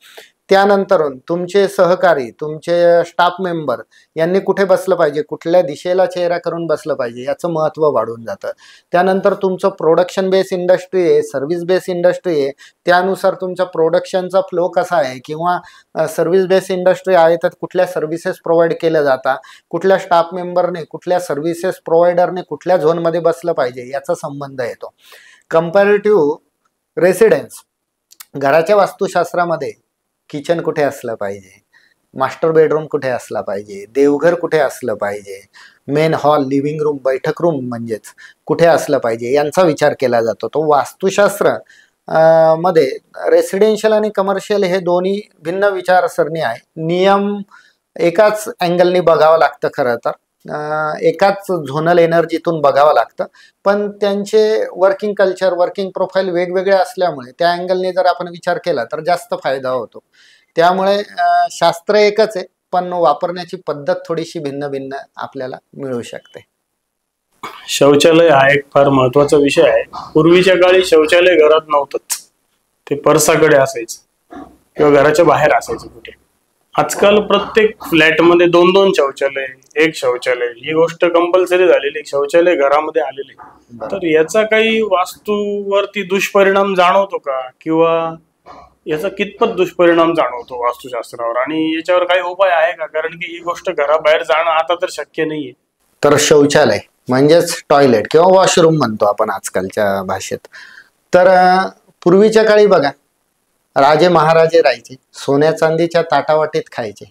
त्यानंतर तुमचे सहकारी, तुमचे स्टाफ मेंबर यांनी कुठे बसलं पाहिजे, कुठल्या दिशेला चेहरा करून बसलं पाहिजे याचं महत्त्व वाढून जातं. त्यानंतर तुमचं प्रोडक्शन बेस इंडस्ट्री आहे, सर्व्हिस बेस इंडस्ट्री आहे, त्यानुसार तुमच्या प्रोडक्शनचा फ्लो कसा आहे, किंवा सर्व्हिस बेस इंडस्ट्री आहे तर कुठल्या सर्व्हिसेस प्रोव्हाइड केल्या जातात, कुठल्या स्टाफ मेंबरने, कुठल्या सर्व्हिसेस प्रोव्हायडरने कुठल्या झोनमध्ये बसलं पाहिजे याचा संबंध येतो. कंपॅरेटिव्ह रेसिडेन्स, घराच्या वास्तुशास्त्रामध्ये किचन कुठे असलं पाहिजे, मास्टर बेडरूम कुठे असला पाहिजे, देवघर कुठे असलं पाहिजे, मेन हॉल, लिव्हिंग रूम, बैठक रूम म्हणजेच कुठे असलं पाहिजे यांचा विचार केला जातो. तो वास्तुशास्त्र मध्ये रेसिडेन्शियल आणि कमर्शियल हे दोन्ही भिन्न विचारसरणी आहे. नियम एकाच अँगलनी बघावं लागतं, खरं तर एकाच झोनल एनर्जीतून बघावं लागतं, पण त्यांचे वर्किंग कल्चर, वर्किंग प्रोफाईल वेगवेगळे असल्यामुळे त्या अँगलने जर आपण विचार केला तर जास्त फायदा होतो. त्यामुळे शास्त्र एकच आहे, पण वापरण्याची पद्धत थोडीशी भिन्न भिन्न आपल्याला मिळू शकते. शौचालय हा एक फार महत्वाचा विषय आहे. पूर्वीच्या काळी शौचालय घरात नव्हतंच, ते परसाकडे असायचं किंवा घराच्या बाहेर असायचं कुठे. आजकाल प्रत्येक फ्लॅटमध्ये 2-2 शौचालय, एक शौचालय, ही गोष्ट कंपल्सरी झालेली, शौचालय घरामध्ये आलेले. तर याचा काही वास्तूवरती दुष्परिणाम जाणवतो का, किंवा याचा कितपत दुष्परिणाम जाणवतो वास्तुशास्त्रावर, आणि याच्यावर काही उपाय आहे का? कारण की ही गोष्ट घराबाहेर जाणं आता तर शक्य नाहीये. तर शौचालय म्हणजेच टॉयलेट किंवा वॉशरूम म्हणतो आपण आजकालच्या भाषेत. तर पूर्वीच्या काळी बघा, राजे महाराजे राहायचे, सोन्या चांदीच्या ताटावाटीत खायचे,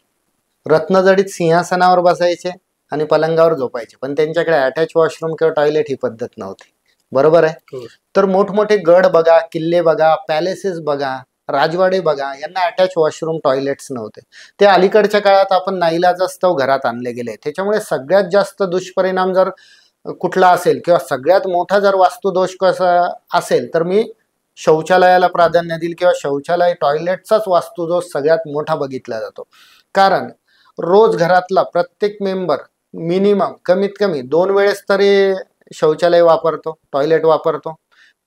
रत्नजडीत सिंहासनावर बसायचे आणि पलंगावर झोपायचे, पण त्यांच्याकडे अटॅच वॉशरूम किंवा टॉयलेट ही पद्धत नव्हती. बरोबर आहे? तर मोठमोठे गड बघा, किल्ले बघा, पॅलेसेस बघा, राजवाडे बघा, यांना अटॅच वॉशरूम, टॉयलेट्स नव्हते. ते अलीकडच्या काळात आपण नाईलाजास्तव घरात आणले गेले. त्याच्यामुळे सगळ्यात जास्त दुष्परिणाम जर कुठला असेल किंवा सगळ्यात मोठा जर वास्तुदोष कसा असेल तर मी शौचालयाला प्राधान्य देईल, किंवा शौचालय टॉयलेटचाच वास्तुदोष सगळ्यात मोठा बघितला जातो. कारण रोज घरातला प्रत्येक मेंबर मिनिमम कमीत कमी 2 वेळेस तरी शौचालय वापरतो, टॉयलेट वापरतो,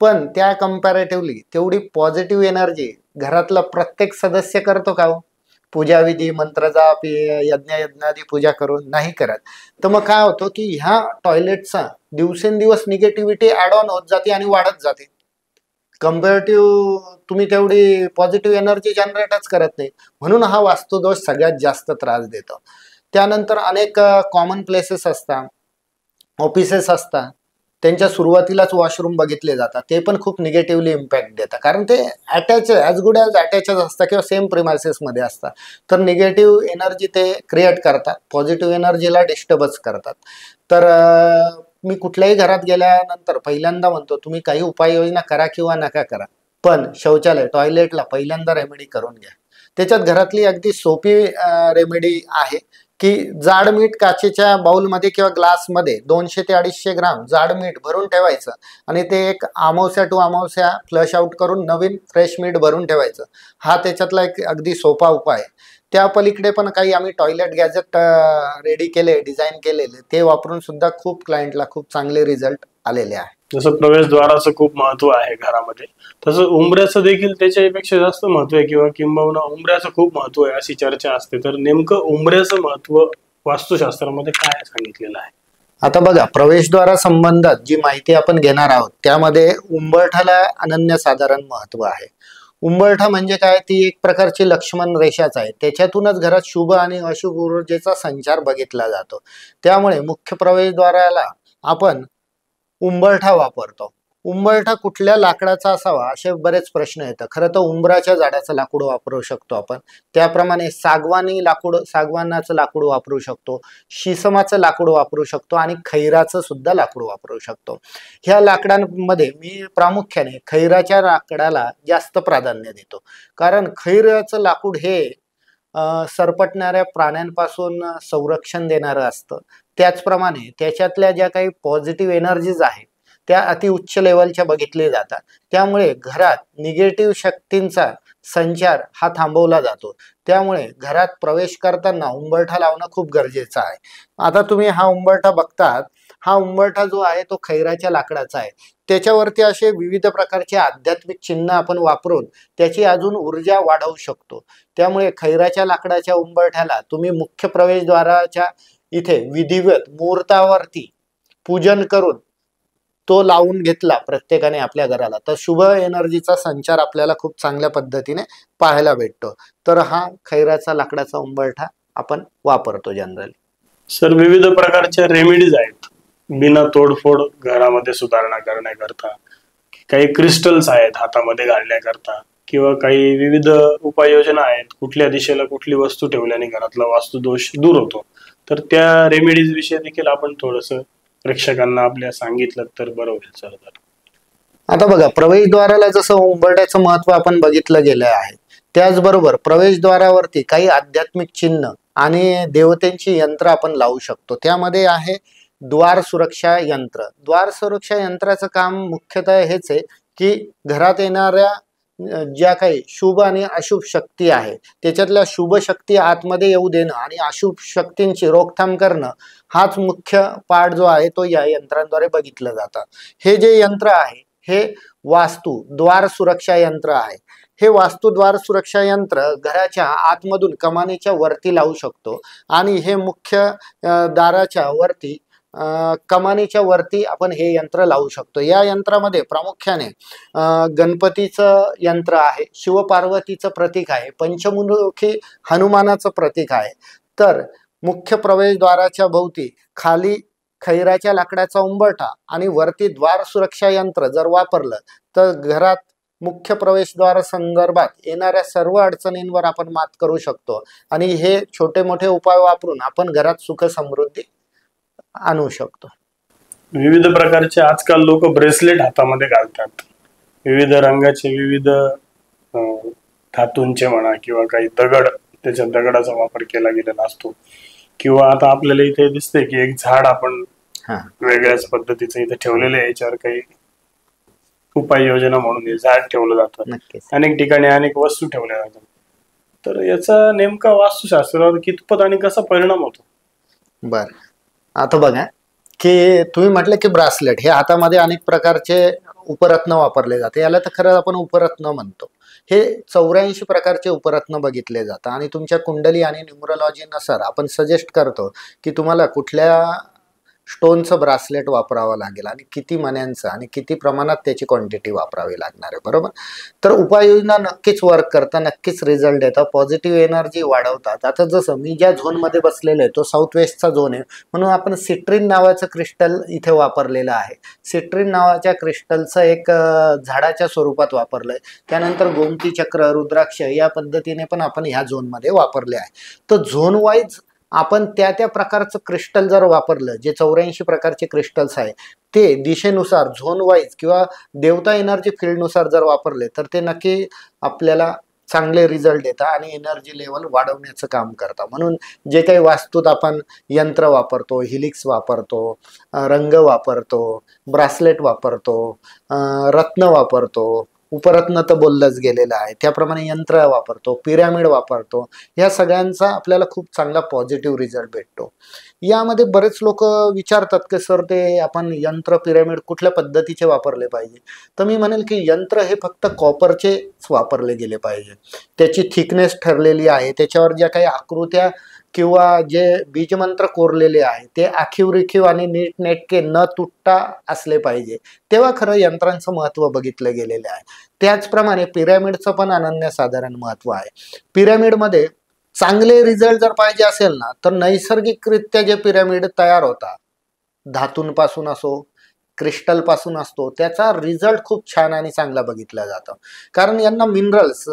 पण त्या कंपॅरेटिव्हली तेवढी पॉझिटिव्ह एनर्जी घरातला प्रत्येक सदस्य करतो का हो? पूजाविधी, मंत्रजाप, यज्ञादी पूजा करून नाही करत. तर मग काय होतं की ह्या टॉयलेटचा दिवसेंदिवस निगेटिव्हिटी ऍड ऑन होत जाते आणि वाढत जाते. कम्पेरेटिव्ह तुम्ही तेवढी पॉझिटिव्ह एनर्जी जनरेटच करत नाही, म्हणून हा वास्तुदोष सगळ्यात जास्त त्रास देतो. त्यानंतर अनेक कॉमन प्लेसेस असतात, ऑफिसेस असतात, त्यांच्या सुरुवातीलाच वॉशरूम बघितले जातात, ते पण खूप निगेटिव्हली इम्पॅक्ट देतात, कारण ते अटॅच ॲज गुड ॲज अटॅचच असतात किंवा सेम प्रिमायसेसमध्ये असतात. तर निगेटिव्ह एनर्जी ते क्रिएट करतात, पॉझिटिव्ह एनर्जीला डिस्टर्बच करतात. तर मी कुठल्याही घरात गेल्यानंतर पहिल्यांदा म्हणतो, तुम्ही काही उपाययोजना करा किंवा नका करा, पण शौचालय टॉयलेटला पहिल्यांदा रेमेडी करून घ्या. त्याच्यात घरातली अगदी सोपी रेमेडी आहे की जाड मीठ काचेच्या बाउलमध्ये किंवा ग्लासमध्ये 200 ते 250 ग्राम जाड मीठ भरून ठेवायचं आणि ते एक अमावस्या टू अमावस्या फ्लश आउट करून नवीन फ्रेश मीठ भरून ठेवायचं. हा त्याच्यातला एक अगदी सोपा उपाय. त्या पलीकडे पण काही आम्ही टॉयलेट गॅजेट रेडी केले, डिझाईन केलेले, ते वापरून सुद्धा खूप क्लायंटला खूप चांगले रिझल्ट आलेले आहे. जसं प्रवेशद्वाराचं खूप महत्व आहे घरामध्ये, तसं उंबऱ्याचं देखील त्याच्यापेक्षा जास्त महत्व आहे, किंवा किंबहुना उंबऱ्याचं खूप महत्व आहे अशी चर्चा असते. तर नेमकं उंबऱ्याचं महत्व वास्तुशास्त्रामध्ये काय सांगितलेलं आहे? आता बघा, प्रवेशद्वारा संबंधात जी माहिती आपण घेणार आहोत त्यामध्ये उंबरठाला अनन्यसाधारण महत्व आहे. उंबरठा म्हणजे काय? ती एक प्रकारची लक्ष्मण रेषाच आहे, त्याच्यातूनच घरात शुभ आणि अशुभ ऊर्जेचा संचार बघितला जातो. त्यामुळे मुख्य प्रवेशद्वाराला आपण उंबरठा वापरतो. उंबरठा कुठल्या लाकडाचा असावा असे बरेच प्रश्न येतात. खरं तर उंबराच्या झाडाचं लाकूड वापरू शकतो आपण, त्याप्रमाणे सागवानाचं लाकूड वापरू शकतो, शिसमाचं लाकूड वापरू शकतो आणि खैराचं सुद्धा लाकूड वापरू शकतो. ह्या लाकडांमध्ये मी प्रामुख्याने खैराच्या लाकडाला जास्त प्राधान्य देतो, कारण खैराचं लाकूड हे सरपटणाऱ्या प्राण्यांपासून संरक्षण देणारं असतं. त्याचप्रमाणे त्याच्यातल्या ज्या काही पॉझिटिव्ह एनर्जीज आहेत त्या अतिउच्च लेवलच्या बघितले जातात. त्यामुळे घरात निगेटिव्ह शक्तींचा संचार हा थांबवला जातो. त्यामुळे घरात प्रवेश करताना उंबरठा लावणं खूप गरजेचं आहे. आता तुम्ही हा उंबरठा बघतात, हा उंबरठा जो आहे तो खैराच्या लाकडाचा आहे. त्याच्यावरती असे विविध प्रकारचे आध्यात्मिक चिन्ह आपण वापरून त्याची अजून ऊर्जा वाढवू शकतो. त्यामुळे खैराच्या लाकडाच्या उंबरठ्याला तुम्ही मुख्य प्रवेशद्वाराच्या इथे विधिवत मुहूर्तावरती पूजन करून तो लावून घेतला प्रत्येकाने आपल्या घराला, तर शुभ एनर्जीचा संचार आपल्याला खूप चांगल्या पद्धतीने पाहायला भेटतो. तर हा खैराचा लाकडाचा उंबरठा आपण वापरतो जनरली. सर, विविध प्रकारच्या रेमेडीज आहेत बिना तोडफोड घरामध्ये सुधारणा करण्याकरता, काही क्रिस्टल्स आहेत हातामध्ये घालण्याकरता, किंवा काही विविध उपाययोजना आहेत कुठल्या दिशेला कुठली वस्तू ठेवल्याने घरातला वास्तुदोष दूर होतो. तर त्या रेमेडीज विषयी देखील आपण थोडस प्रेक्षकांना आपल्या सांगितलं तर बरं होईल सर. आता बघा, प्रवेशद्वाराला जसं उंबरठ्याचं महत्व आपण बघितलं गेलं आहे, त्याचबरोबर प्रवेशद्वारावरती काही आध्यात्मिक चिन्ह आणि देवतेंची यंत्र आपण लावू शकतो. त्यामध्ये आहे द्वार सुरक्षा यंत्र. द्वार सुरक्षा यंत्राचं काम मुख्यतः हेच आहे की घरात येणाऱ्या ज्या काही शुभ आणि अशुभ शक्ती आहे त्याच्यातल्या शुभ शक्ती आतमध्ये येऊ देणं आणि अशुभ शक्तींची रोकथाम करणं, हाच मुख्य पार्ट जो आहे तो या यंत्रांद्वारे बघितलं जातं. हे जे यंत्र आहे हे वास्तू द्वार सुरक्षा यंत्र आहे. हे वास्तू द्वार सुरक्षा यंत्र घराच्या आतमधून कमानीच्या वरती लावू शकतो आणि हे मुख्य दाराच्या वरती कमानीच्या वरती आपण हे यंत्र लावू शकतो. या यंत्रामध्ये प्रामुख्याने गणपतीचं यंत्र आहे, शिवपार्वतीचं प्रतीक आहे, पंचमुखी हनुमानाचं प्रतीक आहे. तर मुख्य प्रवेशद्वाराच्या भोवती खाली खैराच्या लाकडाचा उंबरठा आणि वरती द्वार सुरक्षा यंत्र जर वापरलं तर घरात मुख्य प्रवेशद्वार संदर्भात येणाऱ्या सर्व अडचणींवर आपण मात करू शकतो आणि हे छोटे मोठे उपाय वापरून आपण घरात सुख समृद्धी आणू शकतो. विविध प्रकारचे आजकाल लोक ब्रेसलेट हातामध्ये घालतात, विविध रंगाचे, विविध धातूंचे म्हणा, किंवा काही दगड, त्याच्या दगडाचा वापर केला गेलेला असतो, किंवा आता आपल्याला इथे दिसते की एक झाड आपण वेगळ्याच पद्धतीचं इथे ठेवलेलं आहे. याच्यावर काही उपाययोजना म्हणून हे झाड ठेवलं जातं. अनेक ठिकाणी अनेक वस्तू ठेवल्या जातात. तर याचा नेमका वास्तुशास्त्रावर कितपत आणि कसा परिणाम होतो? बर, आता बघा की तुम्ही म्हटलं की ब्रासलेट हे हातामध्ये अनेक प्रकारचे उपरत्न वापरले जाते, याला तर खरं आपण उपरत्न म्हणतो. हे 84 प्रकारचे उपरत्न बघितले जातात आणि तुमच्या कुंडली आणि न्यूमरोलॉजी नुसार आपण सजेस्ट करतो की तुम्हाला कुठल्या स्टोनचं ब्रासलेट वापरावं लागेल आणि किती मण्यांचं आणि किती प्रमाणात त्याची क्वांटिटी वापरावी लागणार आहे, बरोबर. तर उपाययोजना नक्कीच वर्क करतात, नक्कीच रिझल्ट देतात, पॉझिटिव्ह एनर्जी वाढवतात. आता जसं मी ज्या झोनमध्ये बसलेलो आहे तो साऊथ वेस्टचा झोन आहे, म्हणून आपण सिट्रिन नावाचं क्रिस्टल इथे वापरलेलं आहे. सिट्रिन नावाच्या क्रिस्टलचं एक झाडाच्या स्वरूपात वापरलंय. त्यानंतर गोमती चक्र, रुद्राक्ष या पद्धतीने पण आपण ह्या झोनमध्ये वापरले आहे. तर झोन वाईज आपण त्या त्या प्रकारचं क्रिस्टल जर वापरलं, जे 84 प्रकारचे क्रिस्टल्स आहे ते दिशेनुसार झोन वाईज किंवा देवता एनर्जी फील्डनुसार जर वापरले तर ते नक्की आपल्याला चांगले रिझल्ट देतात आणि एनर्जी लेवल वाढवण्याचं काम करतात. म्हणून जे काही वास्तूत आपण यंत्र वापरतो, हिलिक्स वापरतो, रंग वापरतो, ब्रासलेट वापरतो, रत्न वापरतो, उपरत्न तर बोललंच गेलेलं आहे, त्याप्रमाणे यंत्र वापरतो, पिरॅमिड वापरतो, ह्या सगळ्यांचा आपल्याला खूप चांगला पॉझिटिव्ह रिझल्ट भेटतो. यामध्ये बरेच लोक विचारतात की सर ते आपण यंत्र पिरॅमिड कुठल्या पद्धतीचे वापरले पाहिजे. तर मी म्हणेल की यंत्र हे फक्त कॉपरचेच वापरले गेले पाहिजे. त्याची थिकनेस ठरलेली आहे, त्याच्यावर ज्या काही आकृत्या किंवा जे बीजमंत्र कोरलेले आहे ते आखीव रेखीव आणि नीटनेटके न तुटता असले पाहिजे, तेव्हा खरं यंत्रांचं महत्त्व बघितलं गेलेलं आहे. त्याचप्रमाणे पिरॅमिडचं पण अनन्यसाधारण महत्त्व आहे. पिरॅमिडमध्ये चांगले रिझल्ट जर पाहिजे असेल ना तर नैसर्गिकरित्या जे पिरॅमिड तयार होतात, धातूंपासून असो, क्रिस्टल पासून असतो, त्याचा रिझल्ट खूप छान आणि चांगला बघितला जातो. कारण यांना मिनरल्स,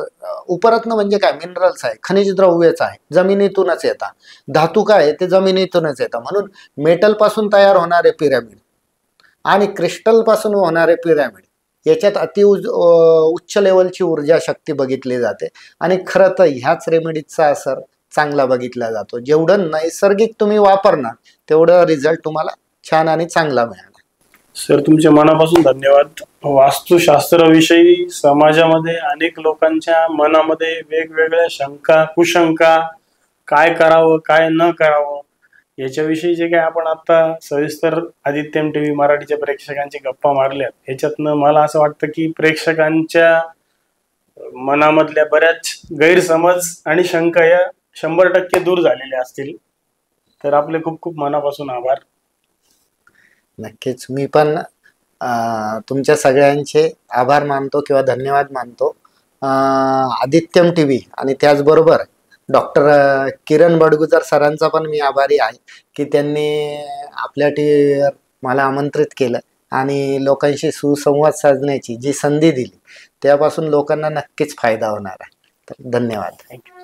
उपरत्न म्हणजे काय, मिनरल्स आहे, खनिज द्रव्यच आहे, जमिनीतूनच येतात. धातू काय आहे, ते जमिनीतूनच येतात. म्हणून मेटल पासून तयार होणारे पिरॅमिड आणि क्रिस्टल पासून होणारे पिरॅमिड याच्यात उच्च लेवलची ऊर्जा शक्ती बघितली जाते. आणि खरं तर ह्याच रेमेडीजचा असर चांगला बघितला जातो. जेवढं नैसर्गिक तुम्ही वापरणार तेवढं रिझल्ट तुम्हाला छान आणि चांगला मिळणार. सर तुमच्या मनापासून धन्यवाद. वास्तुशास्त्राविषयी समाजामध्ये अनेक लोकांच्या मनामध्ये वेगवेगळ्या शंका, कुशंका, काय करावं काय न करावं याच्याविषयी जे काय आपण आता सविस्तर आदित्यम टीव्ही मराठीच्या प्रेक्षकांची गप्पा मारल्यात, ह्याच्यातनं मला असं वाटतं की प्रेक्षकांच्या मनामधल्या बऱ्याच गैरसमज आणि शंका या 100% दूर झालेल्या असतील. तर आपले खूप खूप मनापासून आभार. नक्कीच मी पण तुमच्या सगळ्यांचे आभार मानतो किंवा धन्यवाद मानतो. आदित्यम टीव्ही आणि त्याचबरोबर डॉक्टर किरण बडगुजर सरांचा पण मी आभारी आहे की त्यांनी आपल्या टीव्हीवर मला आमंत्रित केलं आणि लोकांशी सुसंवाद साधण्याची जी संधी दिली त्यापासून लोकांना नक्कीच फायदा होणार आहे. तर धन्यवाद. थँक्यू.